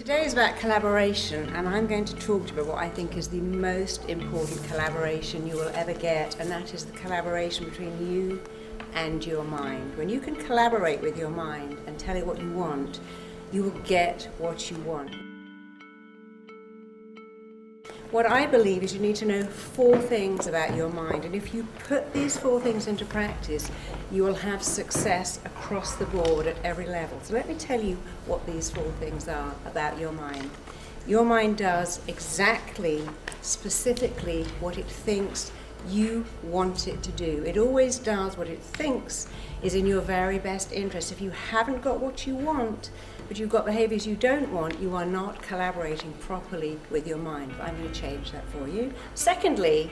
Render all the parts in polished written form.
Today is about collaboration, and I'm going to talk to you about what I think is the most important collaboration you will ever get, and that is the collaboration between you and your mind. When you can collaborate with your mind and tell it what you want, you will get what you want. What I believe is you need to know 4 things about your mind, and if you put these 4 things into practice, you will have success across the board at every level. So let me tell you what these 4 things are about your mind. Your mind does exactly, specifically, what it thinks you want it to do. It always does what it thinks is in your very best interest. If you haven't got what you want, but you've got behaviors you don't want, you are not collaborating properly with your mind. I'm going to change that for you. Secondly,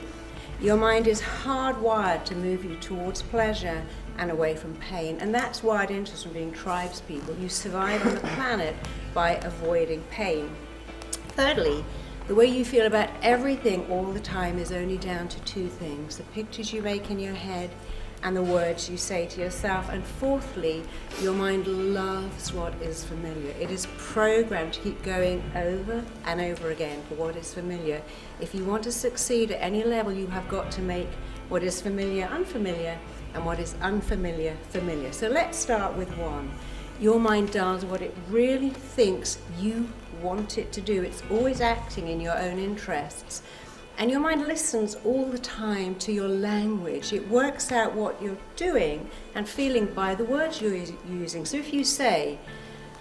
your mind is hardwired to move you towards pleasure and away from pain, and that's wired into us from being tribes people. You survive on the planet by avoiding pain. Thirdly, the way you feel about everything all the time is only down to 2 things: the pictures you make in your head and the words you say to yourself. And fourthly, your mind loves what is familiar. It is programmed to keep going over and over again for what is familiar. If you want to succeed at any level, you have got to make what is familiar unfamiliar and what is unfamiliar familiar. So let's start with 1. Your mind does what it really thinks you want it to do. It's always acting in your own interests. And your mind listens all the time to your language. It works out what you're doing and feeling by the words you're using. So if you say,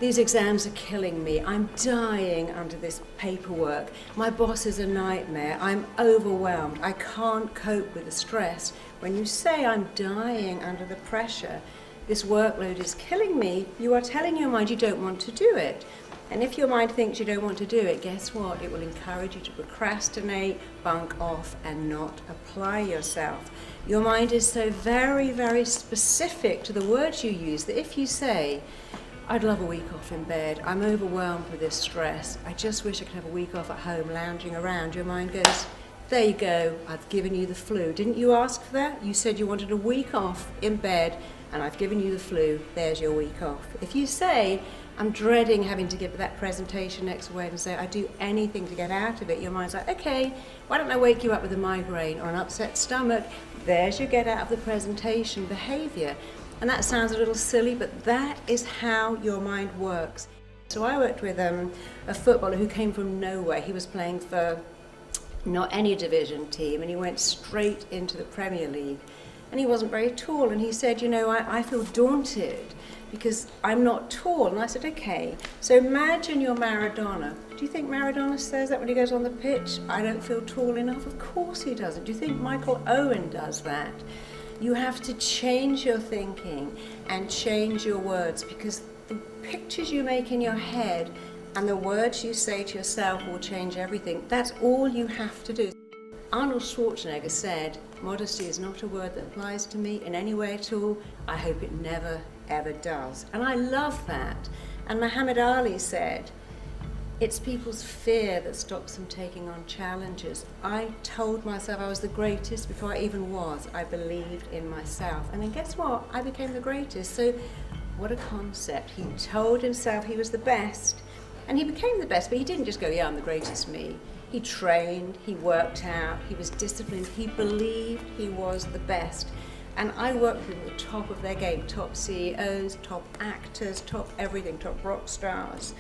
"These exams are killing me, I'm dying under this paperwork, my boss is a nightmare, I'm overwhelmed, I can't cope with the stress." When you say, "I'm dying under the pressure, this workload is killing me," you are telling your mind you don't want to do it. And if your mind thinks you don't want to do it, guess what? It will encourage you to procrastinate, bunk off, and not apply yourself. Your mind is so very, very specific to the words you use that if you say, "I'd love a week off in bed, I'm overwhelmed with this stress, I just wish I could have a week off at home lounging around," your mind goes, "There you go, I've given you the flu. Didn't you ask for that? You said you wanted a week off in bed, and I've given you the flu, there's your week off." If you say, "I'm dreading having to give that presentation next Wednesday, I'd do anything to get out of it," your mind's like, "Okay, why don't I wake you up with a migraine or an upset stomach?" There's your get out of the presentation behavior. And that sounds a little silly, but that is how your mind works. So I worked with a footballer who came from nowhere. He was playing for not any division team, and he went straight into the Premier League. And he wasn't very tall, and he said, I feel daunted because I'm not tall. And I said, okay, so imagine you're Maradona. Do you think Maradona says that when he goes on the pitch? "I don't feel tall enough"? Of course he doesn't. Do you think Michael Owen does that? You have to change your thinking and change your words, because the pictures you make in your head and the words you say to yourself will change everything. That's all you have to do. Arnold Schwarzenegger said, "Modesty is not a word that applies to me in any way at all. I hope it never, ever does." And I love that. And Muhammad Ali said, "It's people's fear that stops them taking on challenges." I told myself I was the greatest before I even was. I believed in myself. And then guess what? I became the greatest. So what a concept. He told himself he was the best, and he became the best, but he didn't just go, "Yeah, I'm the greatest me." He trained, he worked out, he was disciplined, he believed he was the best. And I worked with the top of their game, top CEOs, top actors, top everything, top rock stars.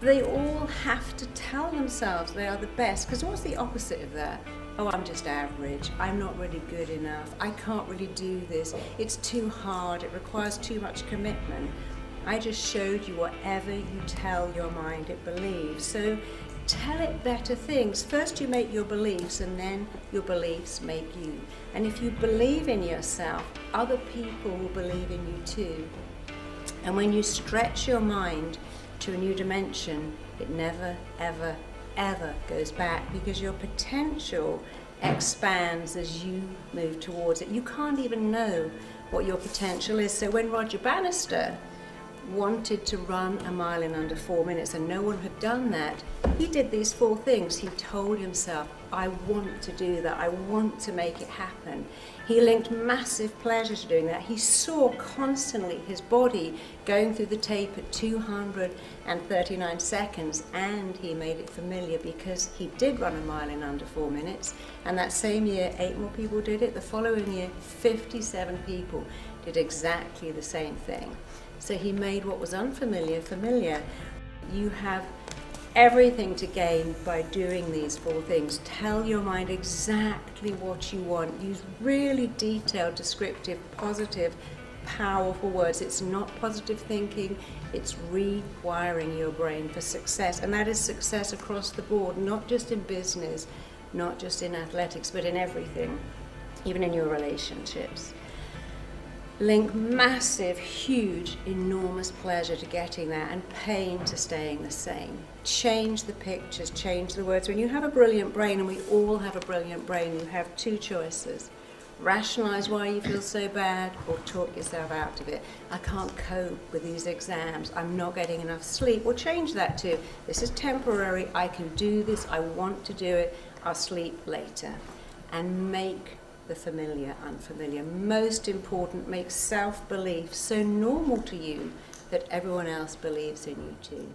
They all have to tell themselves they are the best, because what's the opposite of that? "Oh, I'm just average, I'm not really good enough, I can't really do this, it's too hard, it requires too much commitment." I just showed you whatever you tell your mind it believes. So tell it better things. First you make your beliefs, and then your beliefs make you. And if you believe in yourself, other people will believe in you too. And when you stretch your mind to a new dimension, it never, ever, ever goes back, because your potential expands as you move towards it. You can't even know what your potential is. So when Roger Bannister wanted to run a mile in under 4 minutes, and no one had done that, he did these 4 things. He told himself, I want to do that. I want to make it happen. He linked massive pleasure to doing that. He saw constantly his body going through the tape at 239 seconds, and he made it familiar because he did run a mile in under 4 minutes. And that same year, 8 more people did it. The following year, 57 people did exactly the same thing. So he made what was unfamiliar familiar. You have everything to gain by doing these 4 things. Tell your mind exactly what you want. Use really detailed, descriptive, positive, powerful words. It's not positive thinking, it's rewiring your brain for success. And that is success across the board, not just in business, not just in athletics, but in everything, even in your relationships. Link massive, huge, enormous pleasure to getting there and pain to staying the same. Change the pictures, change the words. When you have a brilliant brain, and we all have a brilliant brain, you have 2 choices. Rationalize why you feel so bad, or talk yourself out of it. I can't cope with these exams, I'm not getting enough sleep. Or change that to, this is temporary, I can do this, I want to do it, I'll sleep later. And make the familiar unfamiliar. Most important, make self-belief so normal to you that everyone else believes in you too.